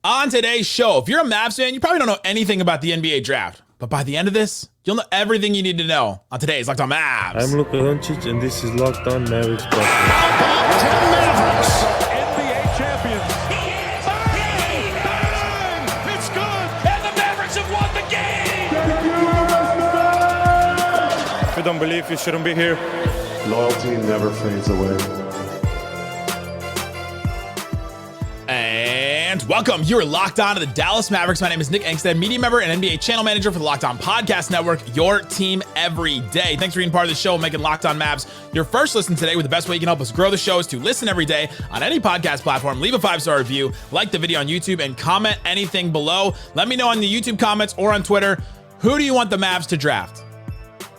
On today's show, if you're a Mavs fan, you probably don't know anything about the NBA draft. But by the end of this, you'll know everything you need to know on today's Locked On Mavs. I'm Luka Doncic, and this is Locked On Mavericks. Mavericks, NBA champions. It's good, and the Mavericks have won the game. If you don't believe, you shouldn't be here. Loyalty never fades away. And welcome. You're locked on to the Dallas Mavericks. My name is Nick Angstadt, media member and NBA channel manager for the Locked On Podcast Network, your team every day. Thanks for being part of the show, making Locked On Mavs your first listen today. With the best way you can help us grow the show is to listen every day on any podcast platform, leave a 5-star review, like the video on YouTube, and comment anything below. Let me know on the YouTube comments or on Twitter, who do you want the Mavs to draft?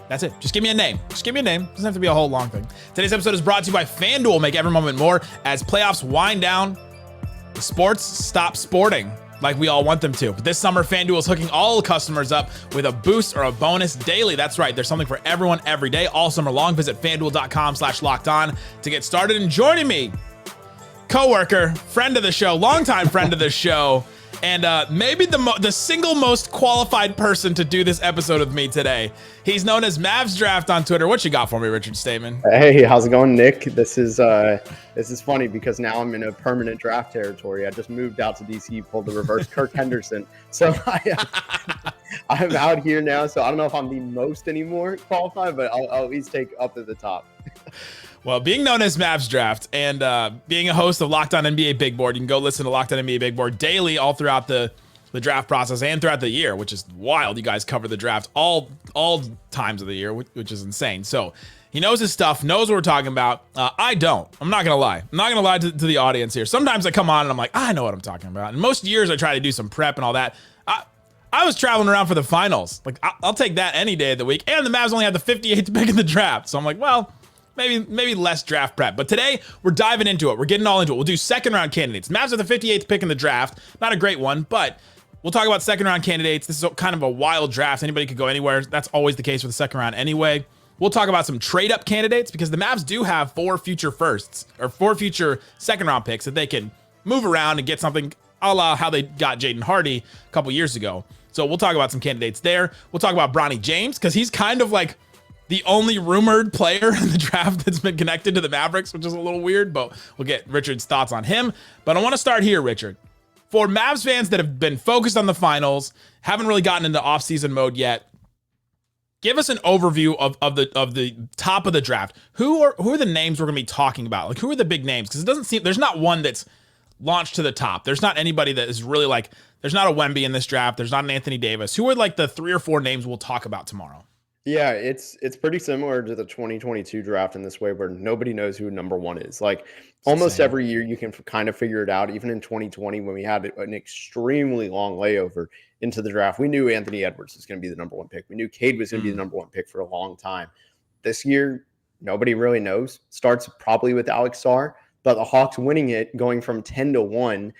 That's it. Just give me a name. Just give me a name. Doesn't have to be a whole long thing. Today's episode is brought to you by FanDuel. Make every moment more as playoffs wind down. The sports stop sporting like we all want them to. But this summer, FanDuel is hooking all customers up with a boost or a bonus daily. That's right. There's something for everyone every day, all summer long. Visit FanDuel.com/lockedon to get started. And joining me, coworker, friend of the show, longtime friend of the show, and maybe the single most qualified person to do this episode with me today. He's known as Mavs Draft on Twitter. What you got for me, Richard Stayman? Hey, how's it going, Nick? This is funny because now I'm in a permanent draft territory. I just moved out to DC, pulled the reverse Kirk Henderson. So I'm out here now. So I don't know if I'm the most anymore qualified, but I'll at least take up at the top. Well, being known as Mavs Draft and being a host of Locked On NBA Big Board, you can go listen to Locked On NBA Big Board daily all throughout the draft process and throughout the year, which is wild. You guys cover the draft all times of the year, which is insane. So he knows his stuff, knows what we're talking about. I don't. I'm not going to lie. I'm not going to lie to the audience here. Sometimes I come on and I'm like, I know what I'm talking about. And most years I try to do some prep and all that. I was traveling around for the finals. Like, I'll take that any day of the week. And the Mavs only had the 58th pick in the draft. So I'm like, well, maybe less draft prep. But today, we're diving into it. We're getting all into it. We'll do second round candidates. Mavs are the 58th pick in the draft. Not a great one, but we'll talk about second round candidates. This is kind of a wild draft. Anybody could go anywhere. That's always the case with the second round anyway. We'll talk about some trade up candidates because the Mavs do have 4 future firsts or 4 future second round picks that they can move around and get something a la how they got Jaden Hardy a couple years ago. So we'll talk about some candidates there. We'll talk about Bronny James because he's kind of like the only rumored player in the draft that's been connected to the Mavericks, which is a little weird, but we'll get Richard's thoughts on him. But I want to start here, Richard. For Mavs fans that have been focused on the finals, haven't really gotten into offseason mode yet, give us an overview of the top of the draft. Who are the names we're going to be talking about? Like, who are the big names? Because it doesn't seem, there's not one that's launched to the top. There's not anybody that is really like, there's not a Wemby in this draft. There's not an Anthony Davis. Who are like the 3 or 4 names we'll talk about tomorrow? Yeah, it's pretty similar to the 2022 draft in this way where nobody knows who number 1 is. Like almost every year you can kind of figure it out. Even in 2020 when we had an extremely long layover into the draft, we knew Anthony Edwards was going to be the number 1 pick. We knew Cade was going to be the number 1 pick for a long time. This year, nobody really knows. Starts probably with Alex Sarr, but the Hawks winning it going from 10-1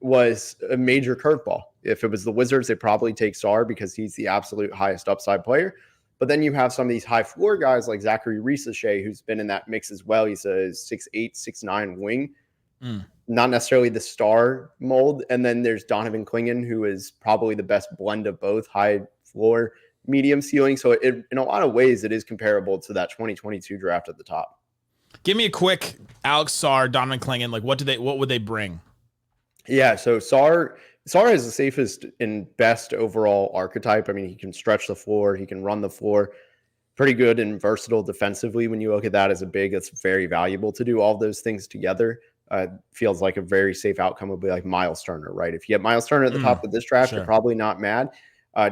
was a major curveball. If it was the Wizards, they probably take Sarr because he's the absolute highest upside player. But then you have some of these high floor guys like Zachary Risachet, who's been in that mix as well. He's a 6'8", 6'9" wing, not necessarily the star mold. And then there's Donovan Clingan, who is probably the best blend of both high floor, medium ceiling. So in a lot of ways, it is comparable to that 2022 draft at the top. Give me a quick Alex Sarr, Donovan Clingan. Like, what would they bring? Yeah, so Sarr is the safest and best overall archetype. I mean, he can stretch the floor. He can run the floor. Pretty good and versatile defensively. When you look at that as a big, that's very valuable to do all of those things together. Feels like a very safe outcome would be like Miles Turner, right? If you get Miles Turner at the top of this draft, You're probably not mad.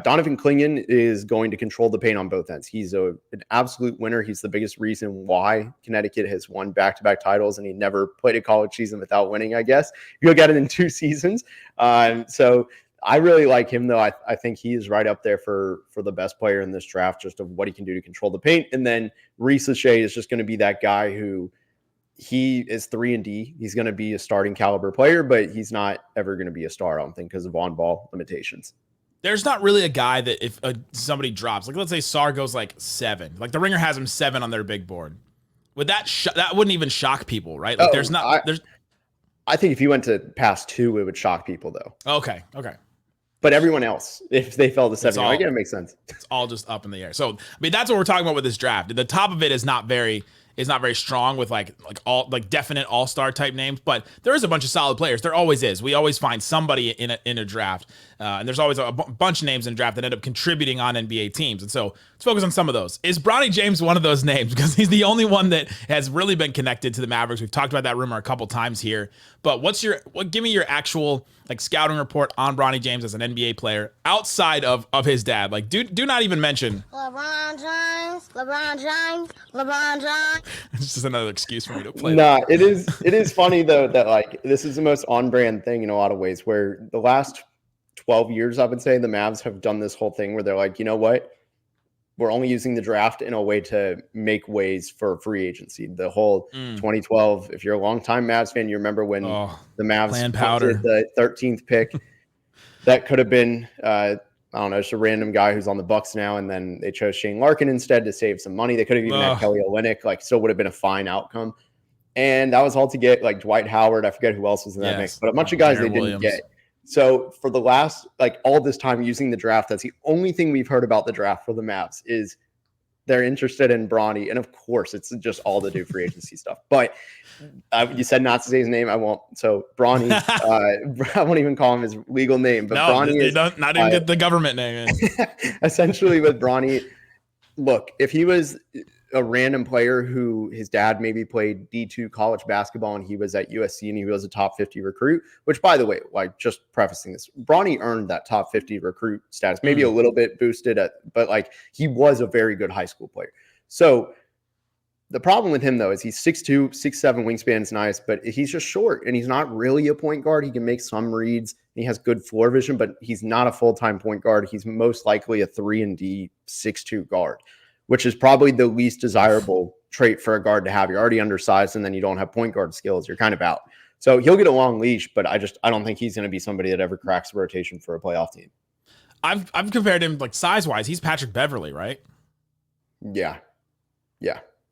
Donovan Clingan is going to control the paint on both ends. He's an absolute winner. He's the biggest reason why Connecticut has won back-to-back titles, and he never played a college season without winning, I guess. You look at it in 2 seasons. So I really like him, though. I think he is right up there for the best player in this draft, just of what he can do to control the paint. And then Risachet is just going to be that guy who he is 3-and-D. He's going to be a starting caliber player, but he's not ever going to be a star, I don't think, because of on-ball limitations. There's not really a guy that if somebody drops, like let's say Sarr goes like 7, like the Ringer has him 7 on their big board. Would that wouldn't even shock people, right? Like there's I think if he went to past 2, it would shock people though. Okay. But everyone else, if they fell to 7, all- it makes sense. It's all just up in the air. So I mean, that's what we're talking about with this draft. The top of it is not very strong with like definite all-star type names, but there is a bunch of solid players. There always is. We always find somebody in a draft, and there's always a bunch of names in draft that end up contributing on NBA teams. And so let's focus on some of those. Is Bronny James one of those names? Because he's the only one that has really been connected to the Mavericks. We've talked about that rumor a couple times here, but give me your actual like scouting report on Bronny James as an NBA player outside of his dad. Like do not even mention LeBron James. it's just another excuse for me to play. Nah, it is funny though that like this is the most on-brand thing in a lot of ways, where the last 12 years, I would say, the Mavs have done this whole thing where they're like, you know what? We're only using the draft in a way to make ways for free agency. The whole 2012, if you're a longtime Mavs fan, you remember when the Mavs did the 13th pick. That could have been I don't know, just a random guy who's on the Bucks now, and then they chose Shane Larkin instead to save some money. They could have even had Kelly Olynyk, like still would have been a fine outcome. And that was all to get like Dwight Howard. I forget who else was in that mix, but a bunch of guys they didn't get. So for the last like all this time using the draft, that's the only thing we've heard about the draft for the Mavs is they're interested in Bronny. And of course, it's just all to do free agency stuff. But you said not to say his name. I won't. So Bronny, I won't even call him his legal name. But Bronny is not even get the government name. Essentially with Bronny, look, if he was a random player who his dad maybe played D2 college basketball and he was at USC and he was a top 50 recruit, which by the way, like just prefacing this, Bronny earned that top 50 recruit status, maybe a little bit boosted, but like he was a very good high school player. So the problem with him though is he's 6'2", 6'7", wingspan's nice, but he's just short and he's not really a point guard. He can make some reads. He has good floor vision, but he's not a full-time point guard. He's most likely a 3-and-D 6'2" guard, which is probably the least desirable trait for a guard to have. You're already undersized and then you don't have point guard skills. You're kind of out. So he'll get a long leash, but I don't think he's going to be somebody that ever cracks the rotation for a playoff team. I've compared him like size-wise. He's Patrick Beverley, right? Yeah.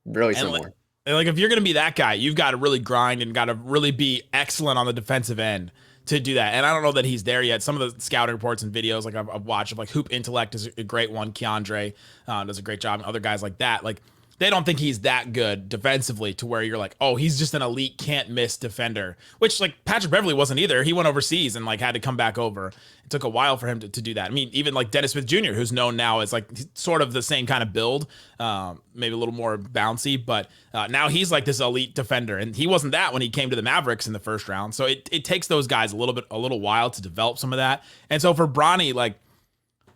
Really similar. Like if you're going to be that guy, you've got to really grind and got to really be excellent on the defensive end to do that. And I don't know that he's there yet. Some of the scouting reports and videos like I've watched of like Hoop Intellect is a great one. Keandre does a great job. And other guys like that, like they don't think he's that good defensively to where you're like, oh, he's just an elite can't miss defender, which like Patrick Beverley wasn't either. He went overseas and like had to come back over. It took a while for him to do that. I mean, even like Dennis Smith Jr., who's known now as like sort of the same kind of build, maybe a little more bouncy, but now he's like this elite defender, and he wasn't that when he came to the Mavericks in the first round. So it takes those guys a little while to develop some of that. And so for Bronny, like,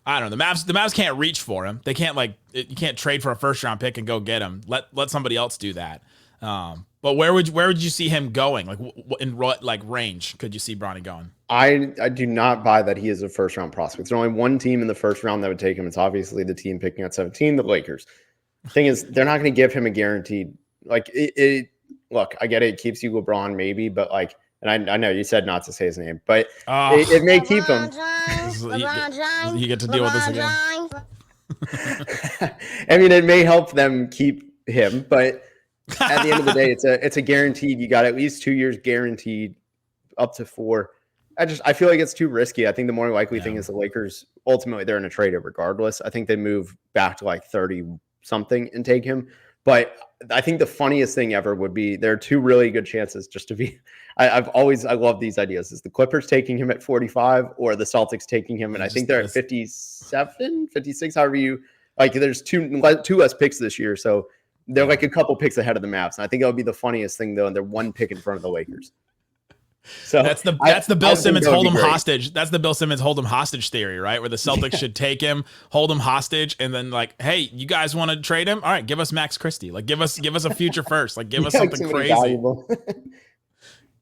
I don't know, the Mavs can't reach for him. They can't you can't trade for a first round pick and go get him. Let somebody else do that. But where would you see him going? Like in what like range could you see Bronny going? I do not buy that he is a first round prospect. There's only one team in the first round that would take him. It's obviously the team picking at 17, the Lakers. The thing is, they're not going to give him a guaranteed. Like look, I get it. It keeps you LeBron maybe, but like, and I know you said not to say his name, but it may keep him. You get to deal with this again. I mean, it may help them keep him, but at the end of the day, it's a guaranteed. You got at least 2 years guaranteed, up to 4. I feel like it's too risky. I think the more likely thing is the Lakers ultimately they're in a trade regardless. I think they move back to like 30 something and take him. But I think the funniest thing ever would be there are 2 really good chances just to be. I love these ideas. Is the Clippers taking him at 45 or the Celtics taking him? And I think they're at 57, 56, however you like. There's two less picks this year. So they're like a couple picks ahead of the Mavs. And I think that would be the funniest thing though. And they're 1 pick in front of the Lakers. So that's the Bill Simmons hold him hostage. That's the Bill Simmons hold him hostage theory, right? Where the Celtics should take him, hold him hostage, and then like, hey, you guys want to trade him? All right, give us Max Christie. Like, give us a future first. Like, give us something crazy.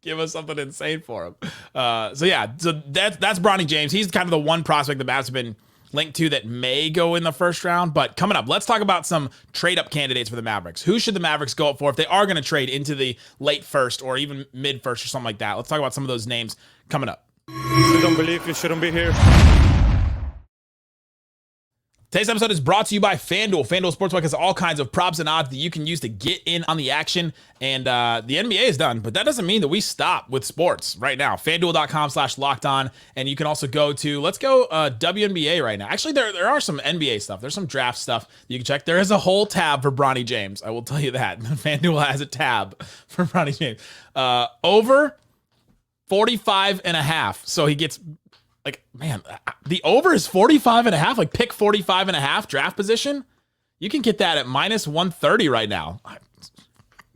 Give us something insane for him. So that's Bronny James. He's kind of the one prospect the Mavs have been linked to that may go in the first round. But coming up, let's talk about some trade-up candidates for the Mavericks. Who should the Mavericks go up for if they are going to trade into the late first or even mid-first or something like that? Let's talk about some of those names coming up. If you don't believe, you shouldn't be here. Today's episode is brought to you by FanDuel. FanDuel Sportsbook has all kinds of props and odds that you can use to get in on the action. And the NBA is done, but that doesn't mean that we stop with sports right now. FanDuel.com/lockedon. And you can also go to, let's go WNBA right now. Actually, there are some NBA stuff. There's some draft stuff that you can check. There is a whole tab for Bronny James. I will tell you that. FanDuel has a tab for Bronny James. Over 45.5. So he gets... Like, man, the over is 45.5, like pick 45.5 draft position. You can get that at minus 130 right now.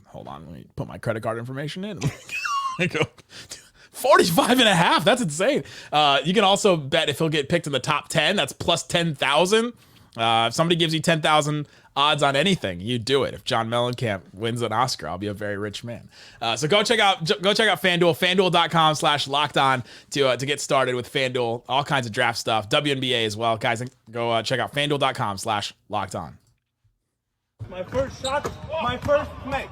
Hold on, let me put my credit card information in. I go 45.5. That's insane. You can also bet if he'll get picked in the top 10, that's plus 10,000. If somebody gives you 10,000 odds on anything, you do it. If John Mellencamp wins an Oscar, I'll be a very rich man. So go check out FanDuel, FanDuel.com/lockedon to get started with FanDuel. All kinds of draft stuff, WNBA as well, guys. Go check out FanDuel.com/lockedon. My first shot, my first make.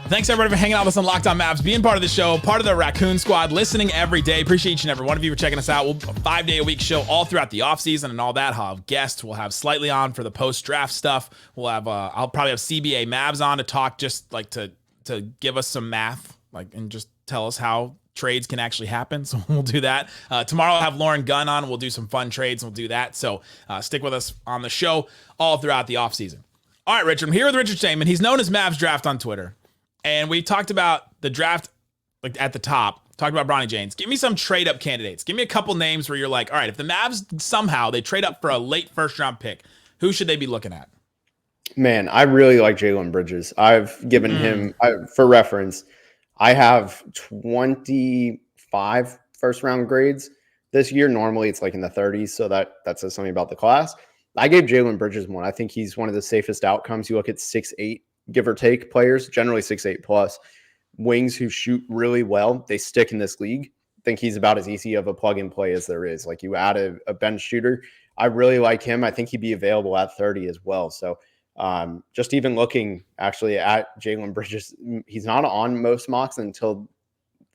Thanks everybody for hanging out with us on Locked On Mavs, being part of the show, part of the Raccoon Squad, listening every day. Appreciate each and every one of you for checking us out. We'll a 5-day-a-week show all throughout the offseason and all that. I'll have guests. We'll have Slightly on for the post-draft stuff. We'll have I'll probably have CBA Mavs on to talk, just like to give us some math, like, and just tell us how trades can actually happen. So we'll do that. Tomorrow I'll have Lauren Gunn on. We'll do some fun trades and we'll do that. So stick with us on the show all throughout the offseason. All right, Richard. I'm here with Richard Stayman. He's known as Mavs Draft on Twitter. And we talked about the draft, like at the top, talked about Bronny James. Give me some trade up candidates. Give me a couple names where you're like, all right, if the Mavs somehow they trade up for a late first round pick, who should they be looking at? Man, I really like Jalen Bridges. I've given him, for reference, I have 25 first round grades this year. Normally it's like in the 30s. So that says something about the class. I gave Jalen Bridges one. I think he's one of the safest outcomes. You look at 6'8", give or take players, generally 6'8 plus, wings who shoot really well. They stick in this league. I think he's about as easy of a plug and play as there is. Like, you add a bench shooter. I really like him. I think he'd be available at 30 as well. So just even looking actually at Jalen Bridges, he's not on most mocks until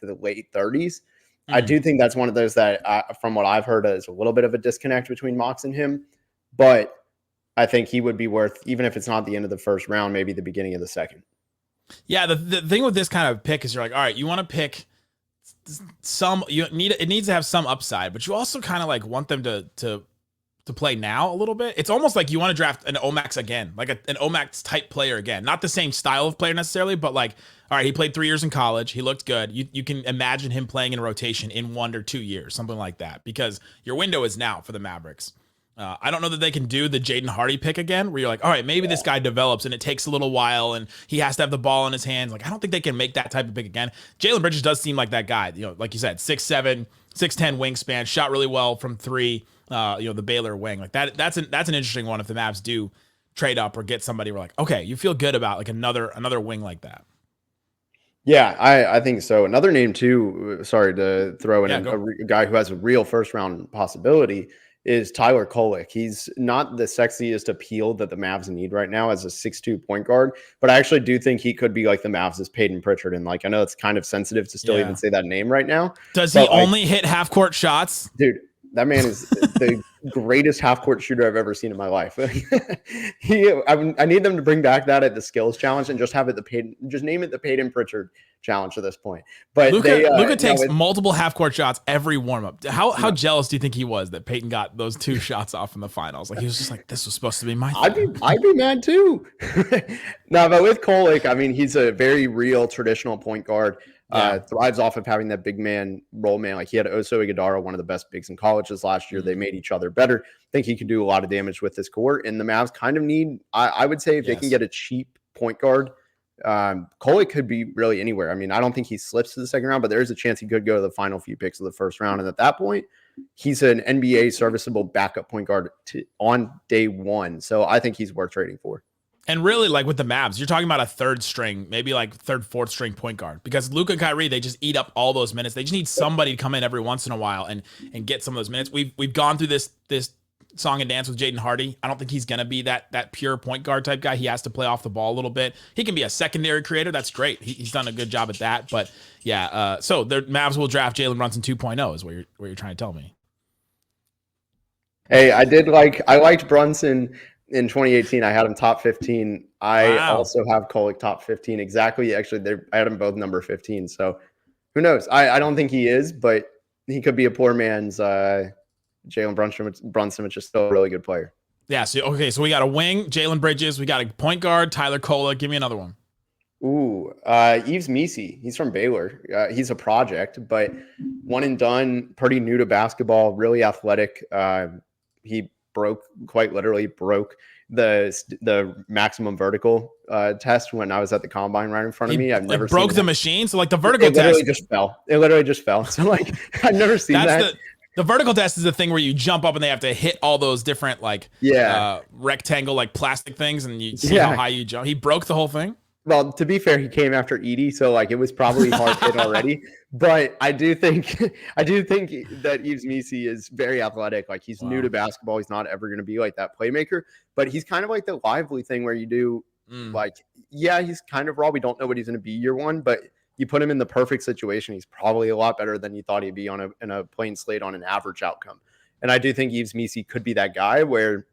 the late 30s. I do think that's one of those that, from what I've heard, is a little bit of a disconnect between mocks and him. But I think he would be worth, even if it's not the end of the first round, maybe the beginning of the second. Yeah, the thing with this kind of pick is you're like, all right, you want to pick some, it needs to have some upside, but you also kind of like want them to play now a little bit. It's almost like you want to draft an Omax again, like an Omax type player again. Not the same style of player necessarily, but like, all right, he played 3 years in college. He looked good. You can imagine him playing in rotation in 1 or 2 years, something like that, because your window is now for the Mavericks. I don't know that they can do the Jaden Hardy pick again, where you're like, all right, maybe this guy develops and it takes a little while and he has to have the ball in his hands. Like, I don't think they can make that type of pick again. Jalen Bridges does seem like that guy, you know, like you said, 6'7", 6'10" wingspan, shot really well from 3, the Baylor wing. Like that's an interesting one if the Mavs do trade up or get somebody, we're like, okay, you feel good about like another wing like that. Yeah, I think so. Another name too, sorry to throw in a guy who has a real first round possibility, is Tyler Kolek. He's not the sexiest appeal that the Mavs need right now as a 6'2" point guard, but I actually do think he could be like the Mavs' Peyton Pritchard. And like, I know it's kind of sensitive to still even say that name right now. Does he only hit half court shots? Dude, that man is the greatest half court shooter I've ever seen in my life. I need them to bring back that at the skills challenge and just have it just name it the Peyton Pritchard challenge at this point. But Luka takes multiple half court shots every warm up. How jealous do you think he was that Peyton got those 2 shots off in the finals? Like, he was just like, this was supposed to be my thing. I'd be mad too. No, but with Kolek, I mean, he's a very real traditional point guard. Thrives off of having that big man role man. Like, he had Oso Iguodala, one of the best bigs in colleges last year. They made each other better. I think he can do a lot of damage with this court. And the Mavs kind of need, I would say, if they can get a cheap point guard, Kolek could be really anywhere. I mean, I don't think he slips to the second round, but there's a chance he could go to the final few picks of the first round. And at that point, he's an NBA serviceable backup point guard on day one. So I think he's worth trading for. And really, like with the Mavs, you're talking about a third string, maybe like third, fourth string point guard, because Luka and Kyrie, they just eat up all those minutes. They just need somebody to come in every once in a while and get some of those minutes. We've gone through this song and dance with Jaden Hardy. I don't think he's going to be that pure point guard type guy. He has to play off the ball a little bit. He can be a secondary creator. That's great. He's done a good job at that. But yeah, so the Mavs will draft Jalen Brunson 2.0 is what you're trying to tell me. Hey, I liked Brunson in 2018. I had him top 15. I also have Kolek top 15. Exactly. Actually, I had him both number 15. So who knows? I don't think he is, but he could be a poor man's Jalen Brunson, which is still a really good player. Yeah. So we got a wing, Jalen Bridges. We got a point guard, Tyler Kolek. Give me another one. Ooh, Yves Missi. He's from Baylor. He's a project, but one and done, pretty new to basketball, really athletic. He quite literally broke the maximum vertical test when I was at the combine right in front of me. I've never broke seen the that. machine. So like the vertical It literally test just fell. It literally just fell. So like I've never seen that. The vertical test is the thing where you jump up and they have to hit all those different rectangle like plastic things and you see how high you jump. He broke the whole thing. Well, to be fair, he came after Edie, so like it was probably hard hit already. But I do think that Yves Missi is very athletic. Like he's new to basketball. He's not ever going to be like that playmaker, but he's kind of like the lively thing where you do he's kind of raw. We don't know what he's going to be year one, but you put him in the perfect situation. He's probably a lot better than you thought he'd be in a plain slate on an average outcome. And I do think Yves Missi could be that guy where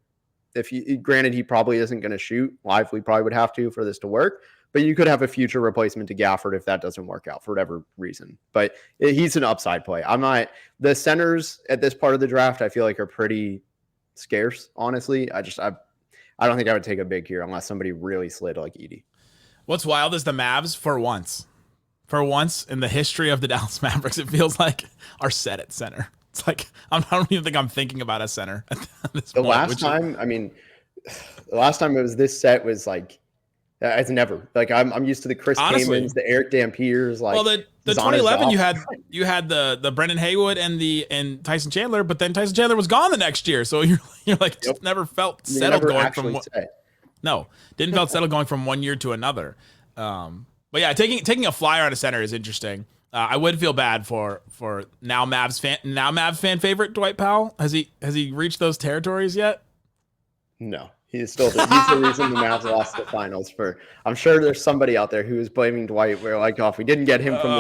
granted, he probably isn't going to shoot. Lively probably would have to for this to work. But you could have a future replacement to Gafford if that doesn't work out for whatever reason. But he's an upside play. The centers at this part of the draft, I feel like are pretty scarce, honestly. I don't think I would take a big here unless somebody really slid like Edie. What's wild is the Mavs for once in the history of the Dallas Mavericks, it feels like are set at center. It's like, I don't even think I'm thinking about a center at this point. The last time it was this set was like, it's never like I'm used to the Chris Kamens, the Eric Dampiers. Like, well, the 2011 you had the Brendan Haywood and Tyson Chandler, but then Tyson Chandler was gone the next year, so you're like just never felt settled going from didn't felt settled going from one year to another. But yeah, taking a flyer on a center is interesting. I would feel bad for now Mavs fan favorite Dwight Powell. Has he reached those territories yet? No. He's the reason the Mavs lost the finals. I'm sure there's somebody out there who is blaming Dwight. We're like, if we didn't get him from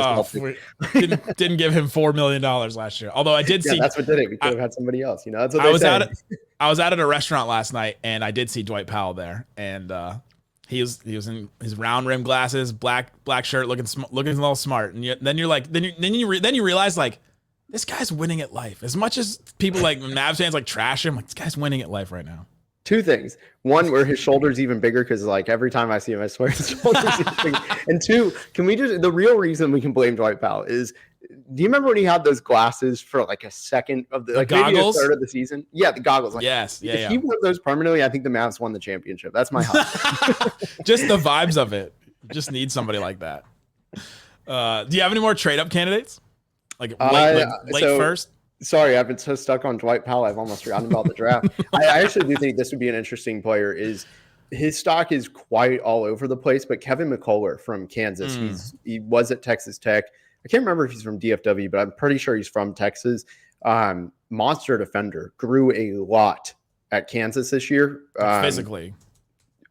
this, didn't give him $4 million last year. Although I did see that's what did it. We could have had somebody else. That's what I was out at a restaurant last night and I did see Dwight Powell there, and he was in his round rim glasses, black shirt, looking a little smart. And then you realize like this guy's winning at life. As much as people like Mavs fans like trash him, like this guy's winning at life right now. Two things. One, where his shoulder's even bigger because like every time I see him, I swear his shoulder's even bigger. And two, the real reason we can blame Dwight Powell is, do you remember when he had those glasses for like a second of the goggles? Maybe a third of the season? Yeah, the goggles. Like, yes. Yeah. If he wore those permanently, I think the Mavs won the championship. That's my hope. Just the vibes of it. You just need somebody like that. Do you have any more trade up candidates? Like late first? Sorry, I've been so stuck on Dwight Powell, I've almost forgotten about the draft. I actually do think this would be an interesting player. His stock is quite all over the place, but Kevin McCullar from Kansas, he was at Texas Tech. I can't remember if he's from DFW, but I'm pretty sure he's from Texas. Monster defender, grew a lot at Kansas this year. Physically.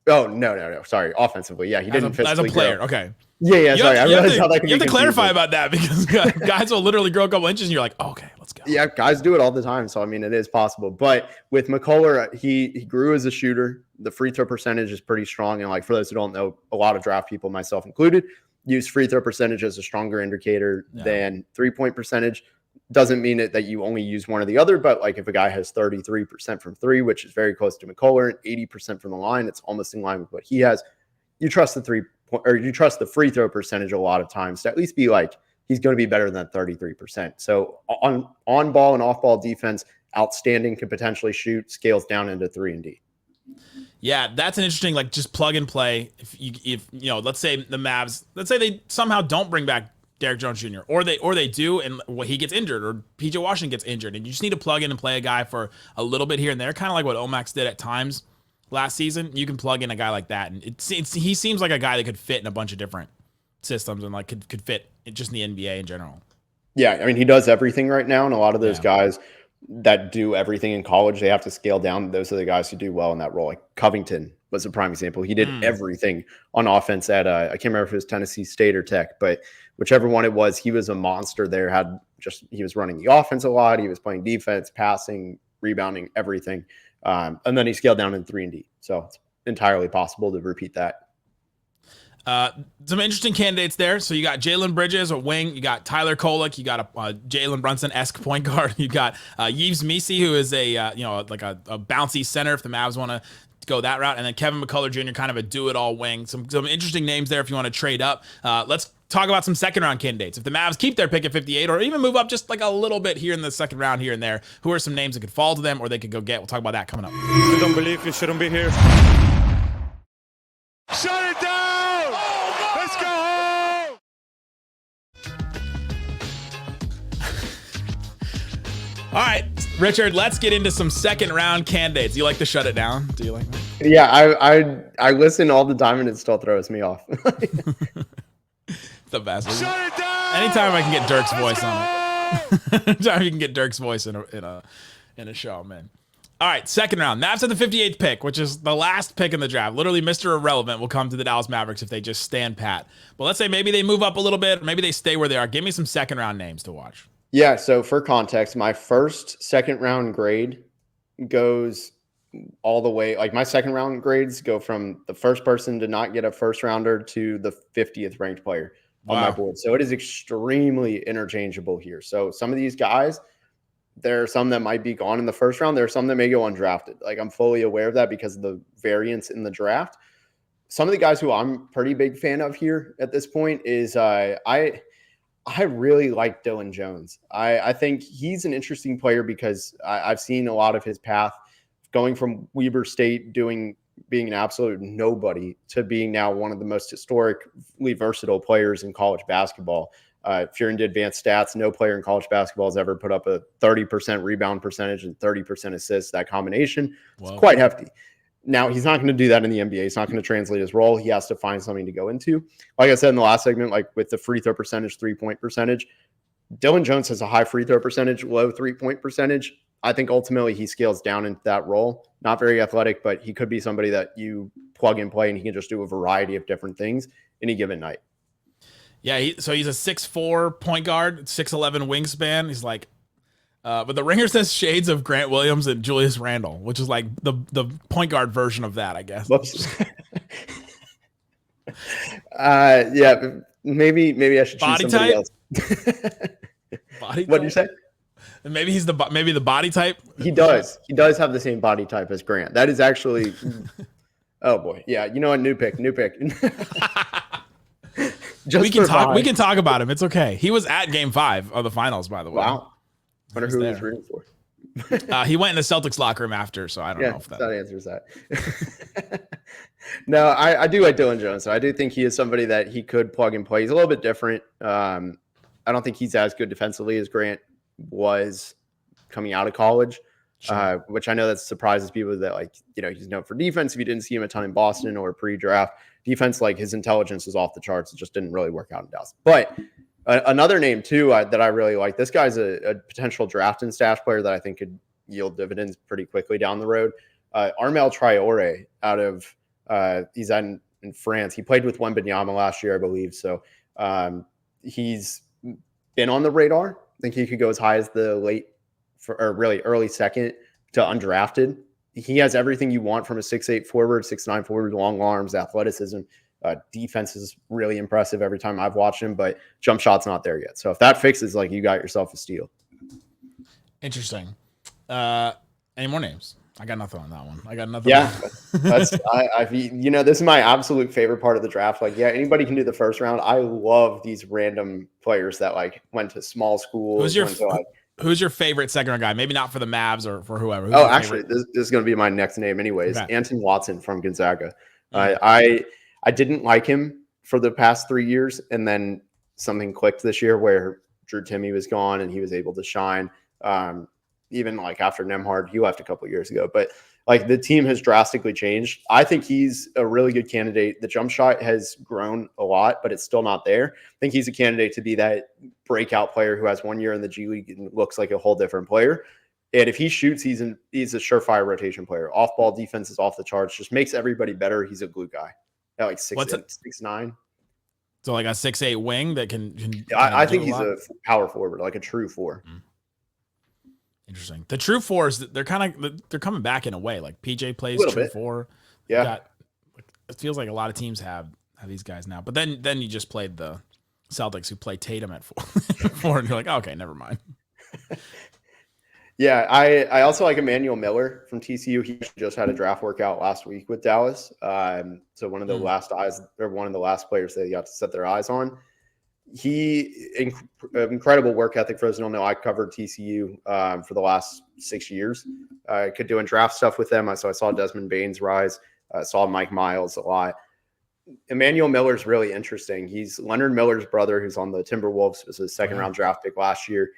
Oh, no. Sorry, offensively. Yeah, he didn't physically as a player. grow. Okay. Yeah. Sorry, I realize how that can be. You have to clarify about that because guys will literally grow a couple inches and you're like, oh, okay, let's go. Yeah, guys do it all the time. So, I mean, it is possible. But with McCullar, he grew as a shooter. The free throw percentage is pretty strong. And like for those who don't know, a lot of draft people, myself included, use free throw percentage as a stronger indicator than 3-point percentage. Doesn't mean that you only use one or the other, but like if a guy has 33% from three, which is very close to McCullar, and 80% from the line, it's almost in line with what he has. You trust the free throw percentage a lot of times to at least be like, he's going to be better than 33%. So on ball and off ball defense, outstanding, could potentially shoot, scales down into 3 and D. Yeah, that's an interesting, like just plug and play. If you know, let's say the Mavs, let's say they somehow don't bring back Derrick Jones Jr. or they do, and he gets injured or PJ Washington gets injured, and you just need to plug in and play a guy for a little bit here and there, kind of like what Omax did at times last season. You can plug in a guy like that, and he seems like a guy that could fit in a bunch of different systems and like could fit just in the NBA in general. Yeah, I mean, he does everything right now, and a lot of those guys that do everything in college, they have to scale down. Those are the guys who do well in that role. Like Covington was a prime example. He did everything on offense at I can't remember if it was Tennessee State or Tech, but whichever one it was, he was a monster there. He was running the offense a lot. He was playing defense, passing, rebounding, everything. And then he scaled down in 3-and-D. So it's entirely possible to repeat that. Some interesting candidates there. So you got Jalen Bridges, a wing. You got Tyler Kolek. You got a Jalen Brunson-esque point guard. You got Yves Missi, who is a like a bouncy center if the Mavs want to go that route. And then Kevin McCullar Jr., kind of a do-it-all wing. Some interesting names there if you want to trade up. Let's talk about some second-round candidates. If the Mavs keep their pick at 58 or even move up just like a little bit here in the second round here and there, who are some names that could fall to them or they could go get? We'll talk about that coming up. I don't believe you shouldn't be here. Shut it down! Let's go home! All right, Richard, let's get into some second round candidates. You like to shut it down? Do you like that? Yeah, I listen all the time and it still throws me off. The best. Shut it down! Anytime I can get Dirk's voice on it. Anytime you can get Dirk's voice in a show, man. All right, second round. Mavs at the 58th pick, which is the last pick in the draft. Literally, Mr. Irrelevant will come to the Dallas Mavericks if they just stand pat. But let's say maybe they move up a little bit, or maybe they stay where they are. Give me some second round names to watch. Yeah, so for context, my first second round grade goes all the way. Like my second round grades go from the first person to not get a first rounder to the 50th ranked player on my board. So it is extremely interchangeable here. So some of these guys, there are some that might be gone in the first round. There are some that may go undrafted. Like I'm fully aware of that because of the variance in the draft. Some of the guys who I'm pretty big fan of here at this point is I really like Dillon Jones. I think he's an interesting player because I've seen a lot of his path going from Weber State being an absolute nobody to being now one of the most historically versatile players in college basketball. If you're into advanced stats, no player in college basketball has ever put up a 30% rebound percentage and 30% assists. That combination is quite hefty. Now, he's not going to do that in the NBA. He's not going to translate his role. He has to find something to go into. Like I said in the last segment, like with the free throw percentage, 3-point percentage, Dillon Jones has a high free throw percentage, low 3-point percentage. I think ultimately he scales down into that role. Not very athletic, but he could be somebody that you plug and play and he can just do a variety of different things any given night. Yeah, so he's a 6'4" point guard, 6'11" wingspan. He's like, but the Ringer says shades of Grant Williams and Julius Randle, which is like the point guard version of that, I guess. Whoops. Yeah, maybe I should choose body somebody type. Else. Body. What did you say? And maybe he's the body type. He does have the same body type as Grant. That is actually. Oh boy, yeah. You know what? New pick. We can talk about him. It's okay. He was at Game 5 of the finals, by the way. Wow. Wonder who he was rooting for. He went in the Celtics locker room after, so I don't know if that answers that. No, I do like Dillon Jones. So I do think he is somebody that he could plug and play. He's a little bit different. I don't think he's as good defensively as Grant was coming out of college, which I know that surprises people that he's known for defense. If you didn't see him a ton in Boston or pre-draft defense, like his intelligence was off the charts. It just didn't really work out in Dallas. But another name too that I really like. This guy's a potential draft and stash player that I think could yield dividends pretty quickly down the road. Armel Traoré out of he's in France. He played with Wembanyama last year, I believe. So he's been on the radar. I think he could go as high as the really early second to undrafted. He has everything you want from a 6'8" forward, 6'9" forward, long arms, athleticism. Defense is really impressive every time I've watched him, but jump shot's not there yet. So if that fixes, like, you got yourself a steal. Interesting. Any more names? I got nothing on that one. I got nothing. Yeah, this is my absolute favorite part of the draft. Like, yeah, anybody can do the first round. I love these random players that went to small schools. Who's your favorite second round guy? Maybe not for the Mavs or for whoever. Actually, this is going to be my next name anyways. Okay. Anton Watson from Gonzaga. I didn't like him for the past 3 years, and then something clicked this year where Drew Timme was gone and he was able to shine. Even after Nembhard, he left a couple of years ago, but the team has drastically changed. I think he's a really good candidate. The jump shot has grown a lot, but it's still not there. I think he's a candidate to be that breakout player who has 1 year in the G League and looks like a whole different player. And if he shoots, he's a surefire rotation player. Off-ball defense is off the charts. Just makes everybody better. He's a glue guy. At 6'9". So a 6'8" wing that can I think he's a power forward, like a true 4. Interesting. The true fours, they're coming back in a way. Like PJ plays Little true bit. four. Yeah. It feels like a lot of teams have these guys now. But then you just played the Celtics, who play Tatum at four, and you're like, okay, never mind. Yeah, I also like Emanuel Miller from TCU. He just had a draft workout last week with Dallas. So one of the last players they got to set their eyes on. Incredible work ethic. For those who don't know, I covered TCU for the last 6 years. Could doing draft stuff with them. So I saw Desmond Bane's rise. I saw Mike Miles a lot. Emanuel Miller's really interesting. He's Leonard Miller's brother, who's on the Timberwolves. Was a second-round draft pick last year.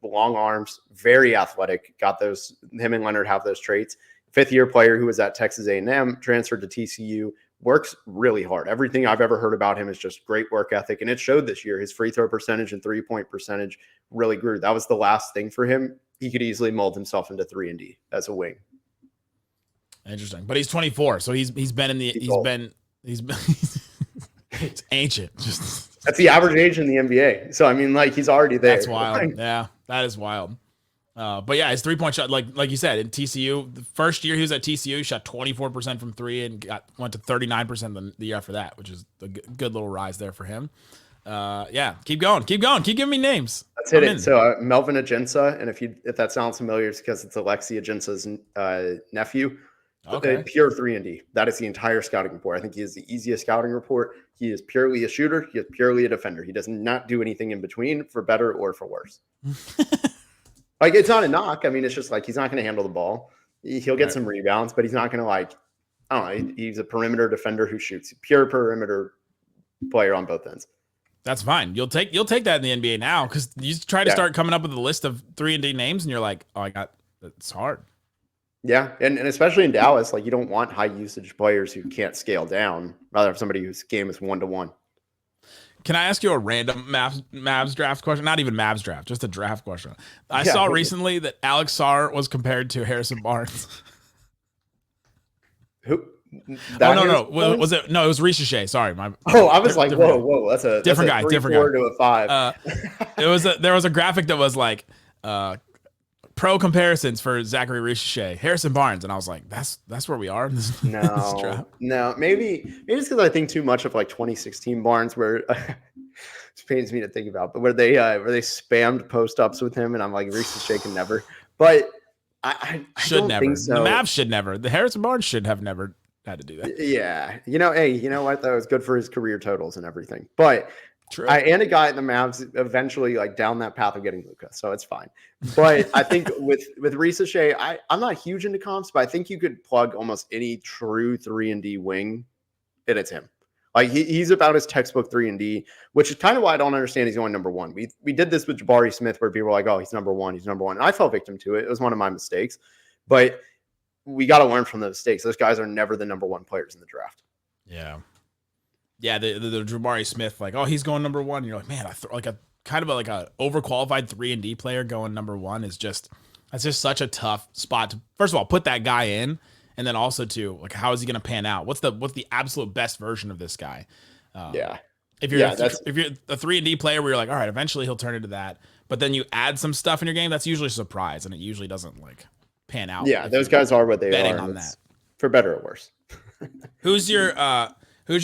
Long arms, very athletic. Got those. Him and Leonard have those traits. Fifth-year player who was at Texas A&M, transferred to TCU. Works really hard. Everything I've ever heard about him is just great work ethic, and it showed this year. His free throw percentage and three-point percentage really grew. That was the last thing for him. He could easily mold himself into 3-and-D as a wing. Interesting, but he's 24, so he's been it's ancient. Just that's the average age in the NBA. So I mean, like, he's already there. That's wild. Yeah, that is wild. But yeah, his 3-point shot, like you said, in TCU, the first year he was at TCU, he shot 24% from three and went to 39% the year after that, which is a good little rise there for him. Yeah, keep going, keep giving me names. Let's hit it. So Melvin Ajinca, and if that sounds familiar, it's because it's Alexi Ajinca's nephew. Okay. Pure 3-and-D. That is the entire scouting report. I think he is the easiest scouting report. He is purely a shooter. He is purely a defender. He does not do anything in between, for better or for worse. Like, it's not a knock. I mean, it's just like, he's not going to handle the ball. He'll get some rebounds, but he's not going to, like, I don't know. He's a perimeter defender who shoots. Pure perimeter player on both ends. That's fine. You'll take that in the NBA now, because you try to start coming up with a list of 3-and-D names, and you're like, it's hard. Yeah, and especially in Dallas, like, you don't want high usage players who can't scale down. Rather have somebody whose game is 1-to-1. Can I ask you a random Mavs draft question? Not even Mavs draft, just a draft question. I saw recently that Alex Sarr was compared to Harrison Barnes. Who? No. Was it? No, it was Ricochet. Sorry, I was like, whoa, that's a different guy. Different guy. To a 5. There was a graphic that was like pro comparisons for Zachary Ricochet, Harrison Barnes, and I was like, that's where we are in this draft. No, maybe it's because I think too much of like 2016 Barnes, where it pains me to think about, but where they spammed post ups with him, and I'm like, Ricochet can never. But I should don't never. think so. The Mavs should never. The Harrison Barnes should have never had to do that. Yeah, hey, you know what? That was good for his career totals and everything, but. True. And a guy in the Mavs eventually, like, down that path of getting Luka, so it's fine. But I think with Ricochet, I'm not huge into comps, but I think you could plug almost any true 3-and-D wing, and it's him. Like, he's about his textbook 3-and-D, which is kind of why I don't understand he's going number one. We did this with Jabari Smith, where people were like, oh, he's number one. And I fell victim to it. It was one of my mistakes, but we got to learn from those mistakes. Those guys are never the number one players in the draft. Yeah. Yeah, the Jabari Smith, like, oh, he's going number one. And you're like, man, like a overqualified 3-and-D player going number one that's just such a tough spot to, first of all, put that guy in, and then also to, like, how is he going to pan out? What's the absolute best version of this guy? If you're a 3-and-D player where you're like, all right, eventually he'll turn into that, but then you add some stuff in your game, that's usually a surprise, and it usually doesn't, like, pan out. Yeah, those guys are what they betting are. On that, for better or worse. Who's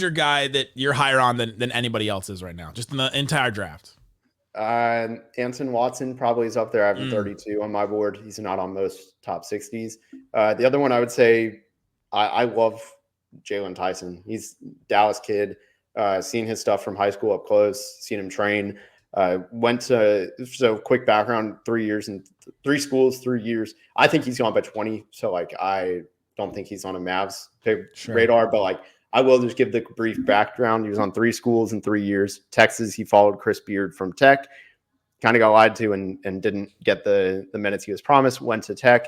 your guy that you're higher on than anybody else is right now, just in the entire draft? Anton Watson probably is up there. I have him 32 on my board. He's not on most top 60s. The other one I would say, I love Jalen Tyson. He's a Dallas kid. Seen his stuff from high school up close, seen him train. So quick background, 3 years and 3 schools, 3 years. I think he's gone by 20. So, like, I don't think he's on a Mavs radar, but, like, I will just give the brief background. He was on 3 schools in 3 years. Texas, he followed Chris Beard from Tech. Kind of got lied to and didn't get the minutes he was promised. Went to Tech.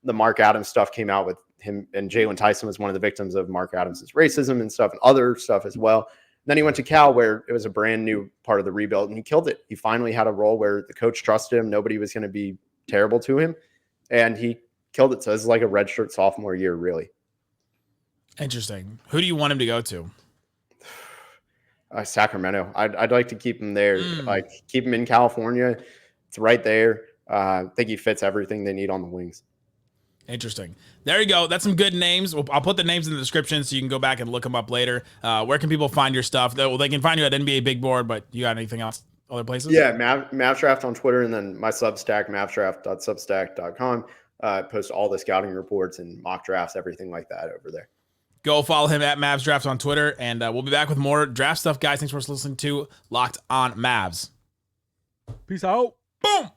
The Mark Adams stuff came out with him, and Jalen Tyson was one of the victims of Mark Adams' racism and stuff, and other stuff as well. Then he went to Cal, where it was a brand new part of the rebuild, and he killed it. He finally had a role where the coach trusted him. Nobody was going to be terrible to him, and he killed it. So it's like a redshirt sophomore year, really. Interesting. Who do you want him to go to? Sacramento. I'd like to keep him there. Like, keep him in California. It's right there. I think he fits everything they need on the wings. Interesting. There you go. That's some good names. I'll put the names in the description so you can go back and look them up later. Where can people find your stuff? They can find you at NBA Big Board, but you got anything else? Other places? Yeah, MavsDraft on Twitter, and then my Substack, mavsdraft.substack.com. Post all the scouting reports and mock drafts, everything like that over there. Go follow him at Mavs Draft on Twitter, and we'll be back with more draft stuff, guys. Thanks for listening to Locked on Mavs. Peace out. Boom.